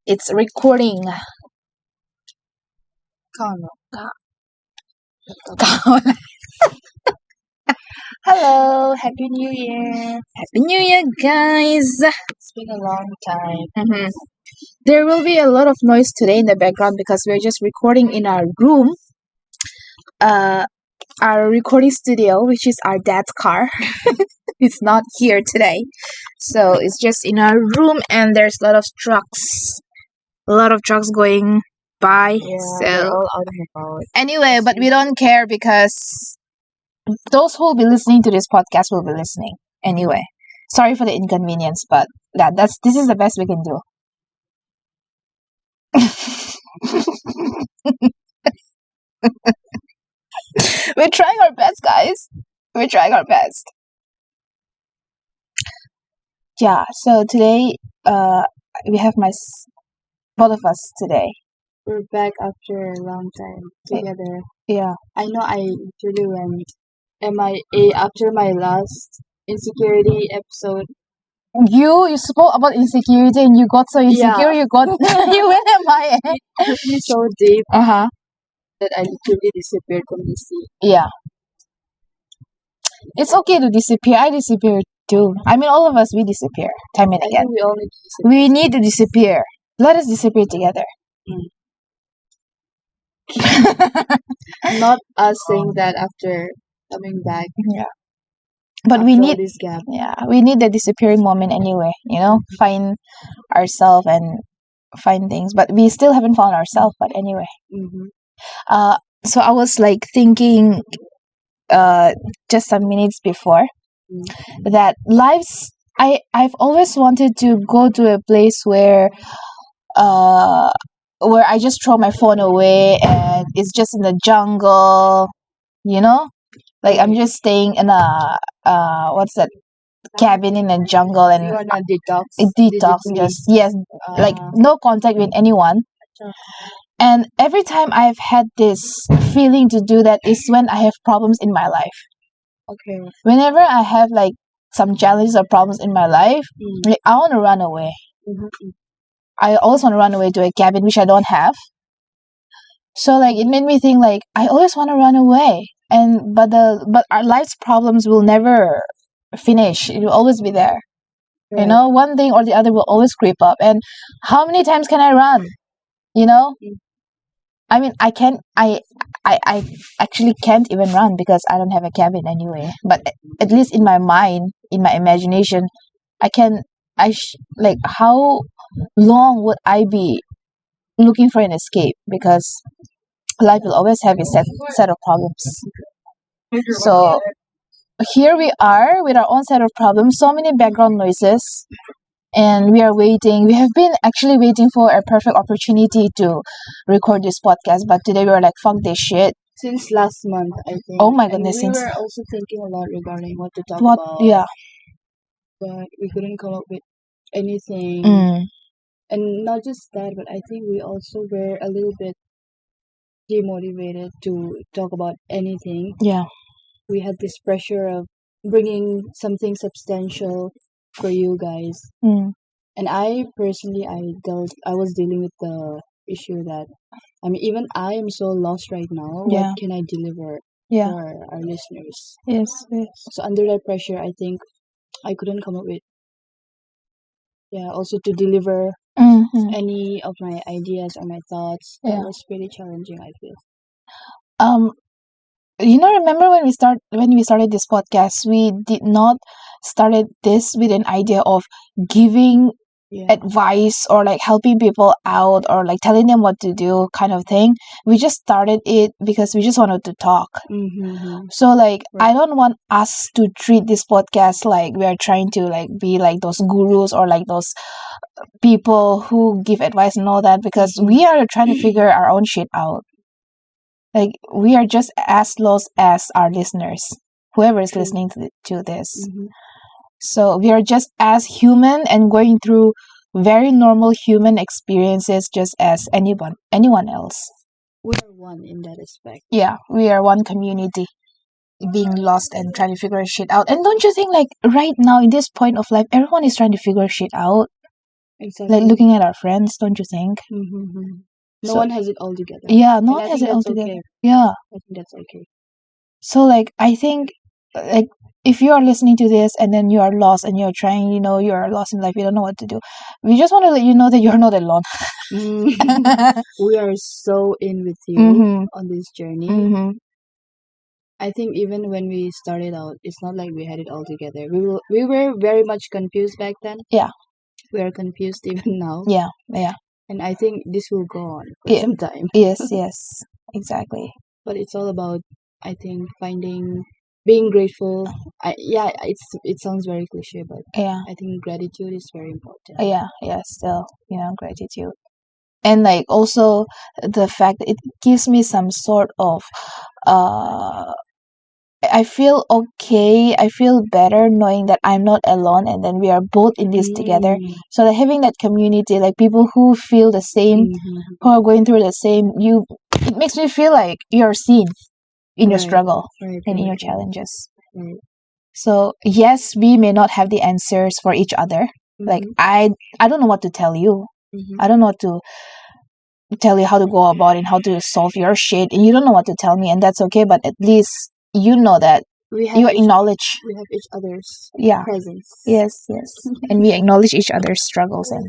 It's recording. Hello, Happy New Year. Happy New Year, guys. It's been a long time. There will be a lot of noise today in the background because we're just recording in our room. Our recording studio, which is our dad's car, it's not here today. So it's just in our room, and there's a lot of trucks going by. Yeah, So we're all out and about. anyway, but we don't care because those who will be listening to this podcast will be listening anyway. Sorry for the inconvenience, but this is the best we can do. We're trying our best, guys. We're trying our best. Yeah. So today, we have both of us today. We're back after a long time together. Yeah. I know I really went MIA after my last insecurity episode. You spoke about insecurity and you got so insecure. Yeah. You got you went MIA. It took me so deep Uh-huh. that I literally disappeared from the sea. Yeah. It's okay to disappear. I disappear too. I mean, all of us, we disappear time and I again. think we all need to disappear. We need to disappear. Let us disappear together. Not us saying that after coming back. Yeah. But we after all need this gap. we need the disappearing moment anyway, find ourselves and find things. But we still haven't found ourselves, but anyway. Mm-hmm. So I was like thinking just some minutes before that I've always wanted to go to a place where I just throw my phone away and it's just in the jungle, like I'm just staying in a what's that cabin in the jungle and You wanna detox? detox, just yes, like no contact with anyone. And every time I've had this feeling to do that is when I have problems in my life. Okay. Whenever I have like some challenges or problems in my life, like, I want to run away. Mm-hmm. I always want to run away to a cabin which I don't have. So like it made me think like I always want to run away, but our life's problems will never finish. It will always be there. Right. One thing or the other will always creep up. And how many times can I run? I mean, I actually can't even run because I don't have a cabin anyway. But at least in my mind, in my imagination, like how long would I be looking for an escape? Because life will always have a set of problems. So here we are with our own set of problems, so many background noises, and we are waiting. We have been actually waiting for a perfect opportunity to record this podcast, but today we were like, fuck this shit. Since last month, I think. Oh my goodness, And we since were also thinking a lot regarding what to talk what? about. Yeah. But we couldn't come up with anything. And not just that, but I think we also were a little bit demotivated to talk about anything. Yeah. We had this pressure of bringing something substantial for you guys. And I personally, I was dealing with the issue that, I mean, even I am so lost right now. Yeah. What can I deliver Yeah. for our listeners? Yes. So under that pressure, I think I couldn't come up with, also to deliver any of my ideas or my thoughts. Yeah. That was pretty challenging, I feel. Remember when we started this podcast, we did not started this with an idea of giving advice or like helping people out or like telling them what to do kind of thing. We just started it because we just wanted to talk. So like Right. I don't want us to treat this podcast like we are trying to like be like those gurus or like those people who give advice and all that, because we are trying to figure our own shit out. Like we are just as lost as our listeners, whoever is listening to this. So we are just as human and going through very normal human experiences just as anyone else. We are one in that aspect. Yeah, we are one community being lost and trying to figure shit out. And don't you think like right now in this point of life, everyone is trying to figure shit out? Exactly. Like looking at our friends, don't you think? No So- one has it all together. Yeah, no And one I has think it all that's together. okay. Yeah. I think that's okay. So like I think like if you are listening to this and then you are lost and you're trying, you know, you are lost in life, you don't know what to do. We just want to let you know that you're not alone. We are so in with you Mhm. on this journey. Mhm. I think even when we started out, it's not like we had it all together. We were very much confused back then. Yeah. We are confused even now. Yeah. Yeah. And I think this will go on for Yeah. some time. Yes. Yes. Exactly. But it's all about, I think, being grateful. It sounds very cliche, but Yeah. I think gratitude is very important. Yeah. Yeah. Still, you know, gratitude. And like also the fact that it gives me some sort of uh I feel okay, I feel better knowing that I'm not alone and then we are both in this together. So that having that community, like people who feel the same, who are going through the same, it makes me feel like you're seen in your struggle and in your challenges. So yes, we may not have the answers for each other. Like I don't know what to tell you. I don't know what to tell you how to go about and how to solve your shit, and you don't know what to tell me, and that's okay, but at least you know that you acknowledge we have each other's yeah presence. yes and we acknowledge each other's struggles and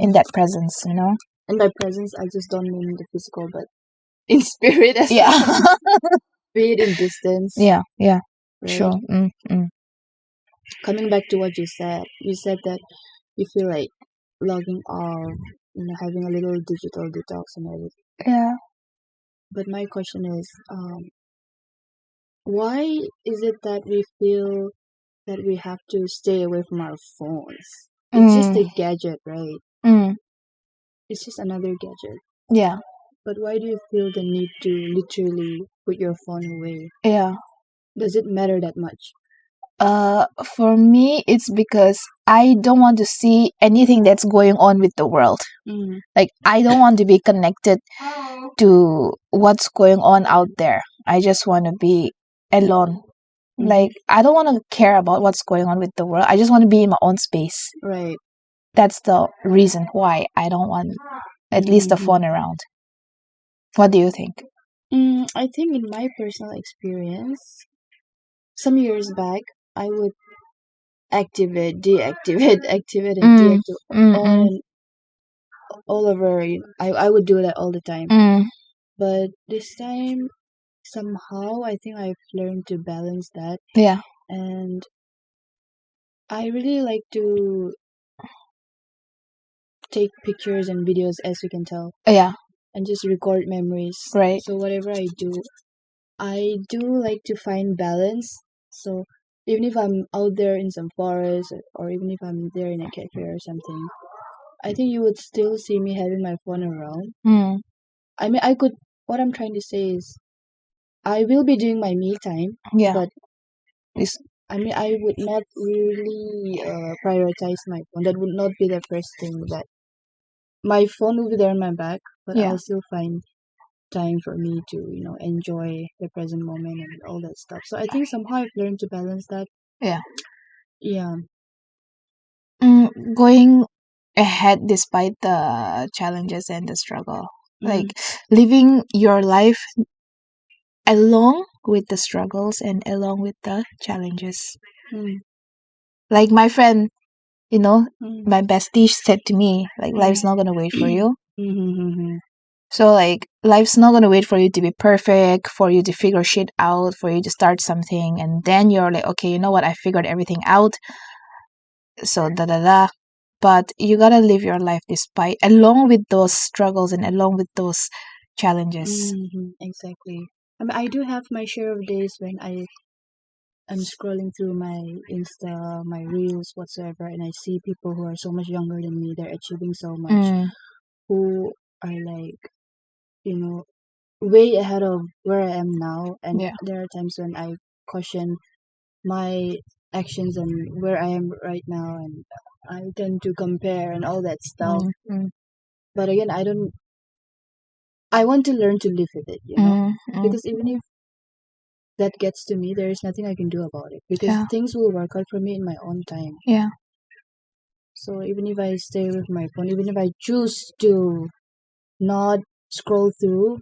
in that presence, you know. And by presence, I just don't mean the physical, but in spirit as Yeah. well. Be it in distance. Yeah, right? sure. Coming back to what you said that you feel like logging off, having a little digital detox and everything. Yeah. But my question is, why is it that we feel that we have to stay away from our phones? It's just a gadget, right? It's just another gadget. Yeah. But why do you feel the need to literally put your phone away? Yeah. Does it matter that much? For me, it's because I don't want to see anything that's going on with the world. Like, I don't want to be connected to what's going on out there. I just want to be alone. Like, I don't want to care about what's going on with the world. I just want to be in my own space. Right. That's the reason why I don't want at least the phone around. What do you think? I think in my personal experience, some years back, I would activate, deactivate, activate, and deactivate all over. I would do that all the time. But this time, somehow, I think I've learned to balance that. Yeah. And I really like to take pictures and videos, as you can tell. Yeah. And just record memories. Right. So whatever I do like to find balance. So even if I'm out there in some forest, or even if I'm there in a cafe or something, I think you would still see me having my phone around. I mean, what I'm trying to say is, I will be doing my me time, Yeah. but I would not really prioritize my phone. That would not be the first thing. That my phone will be there in my back, but Yeah. I'll still find time for me to enjoy the present moment and all that stuff. So I think somehow I've learned to balance that. Yeah. Yeah. Going ahead despite the challenges and the struggle, like living your life along with the struggles and along with the challenges. Like my friend, you know, my bestie said to me, like, life's not gonna wait for you. So like life's not gonna wait for you to be perfect, for you to figure shit out, for you to start something, and then you're like, okay, you know what, I figured everything out. So da da da. But you gotta live your life despite, along with those struggles and along with those challenges. Exactly. I mean, I do have my share of days when I'm scrolling through my Insta, my Reels, whatsoever, and I see people who are so much younger than me. They're achieving so much, who are like, way ahead of where I am now. And Yeah. there are times when I question my actions and where I am right now, and I tend to compare and all that stuff. But again, I want to learn to live with it, because even if that gets to me, there is nothing I can do about it, because Yeah. things will work out for me in my own time. Yeah. So even if I stay with my phone, even if I choose to not scroll through,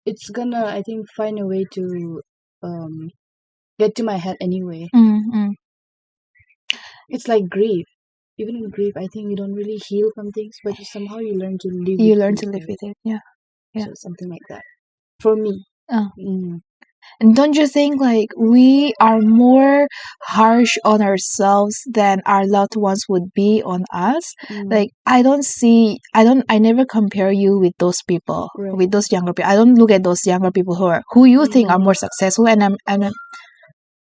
it's gonna, I think, find a way to get to my head anyway. It's like grief. Even in grief, I think you don't really heal from things, but somehow you learn to live. You learn to live with it. Yeah. So something like that for me. And don't you think like we are more harsh on ourselves than our loved ones would be on us? Like I never compare you with those people, with those younger people. I don't look at those younger people who you think are more successful, and I'm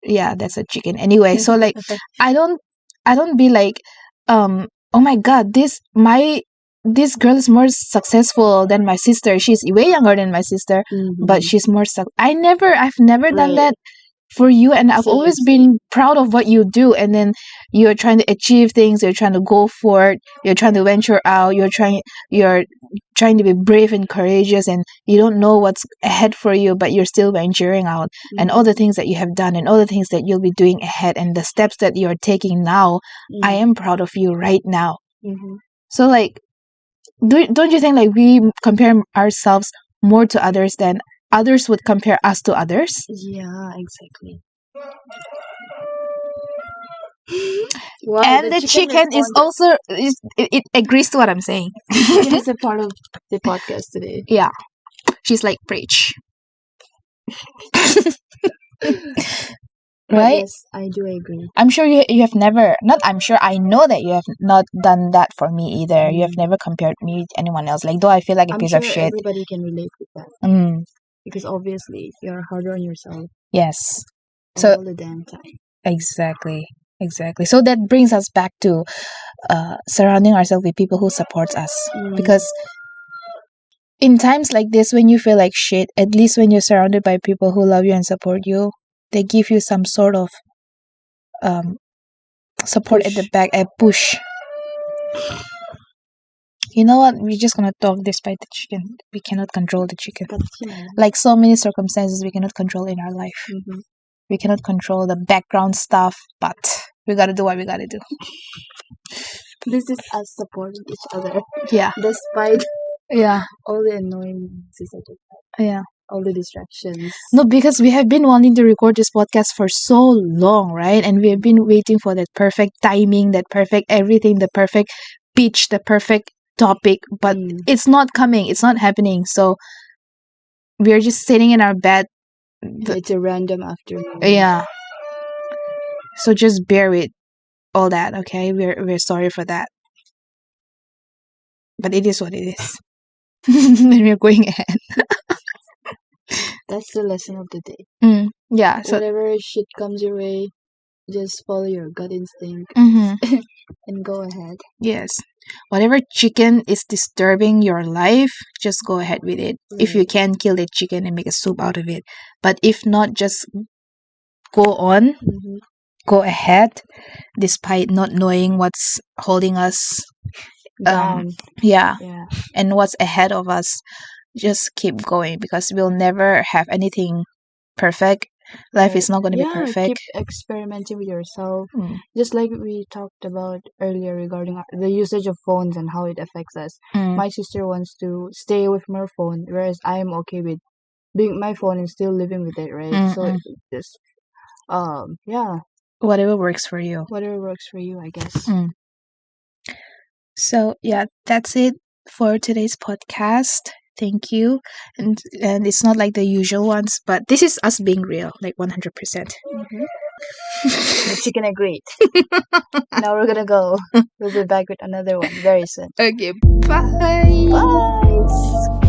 yeah, that's a chicken anyway. So like I don't be like oh my god, this girl is more successful than my sister. She's way younger than my sister, but she's more I've never done that for you, and I've always been proud of what you do. And then you're trying to achieve things, you're trying to go for it, you're trying to venture out, you're trying to be brave and courageous, and you don't know what's ahead for you, but you're still venturing out. And all the things that you have done, and all the things that you'll be doing ahead, and the steps that you're taking now, I am proud of you right now. So like don't you think like we compare ourselves more to others than others would compare us to others? Yeah, exactly. Wow, and the chicken is also it agrees to what I'm saying. Chicken is a part of the podcast today. Yeah, she's like preach. Right? Yes, I do agree. I'm sure you have never, not I'm sure, I know that you have not done that for me either. You have never compared me to anyone else. Like, though I feel like a piece of shit. Everybody can relate with that. Because obviously you're harder on yourself. Yes. All the damn time. Exactly. So that brings us back to surrounding ourselves with people who supports us. Because in times like this, when you feel like shit, at least when you're surrounded by people who love you and support you, they give you some sort of support at the back, a push. You know what? We're just gonna talk despite the chicken. We cannot control the chicken. But, like so many circumstances we cannot control in our life. We cannot control the background stuff, but we gotta do what we gotta do. This is us supporting each other. Yeah. Despite all the annoyances that all the distractions. No, because we have been wanting to record this podcast for so long, right? And we have been waiting for that perfect timing, that perfect everything, the perfect pitch, the perfect topic, but it's not coming, it's not happening. So we're just sitting in our bed. It's a random afternoon. Yeah. So just bear with all that, okay? We're sorry for that. But it is what it is. Then we're going ahead. That's the lesson of the day. Yeah. So whatever shit comes your way, just follow your gut instinct and go ahead. Yes. Whatever chicken is disturbing your life, just go ahead with it. If you can, kill the chicken and make a soup out of it. But if not, just go on. Go ahead, despite not knowing what's holding us down. And what's ahead of us. Just keep going, because we'll never have anything perfect. Life is not going to be perfect. Keep experimenting with yourself. Just like we talked about earlier regarding the usage of phones and how it affects us. My sister wants to stay away from her phone, whereas I am okay with being my phone and still living with it, right? So just whatever works for you. Whatever works for you, I guess. So yeah, that's it for today's podcast. Thank you. And it's not like the usual ones, but this is us being real, like 100%. The chicken agreed. Now we're gonna go. We'll be back with another one very soon. Okay, bye. Bye.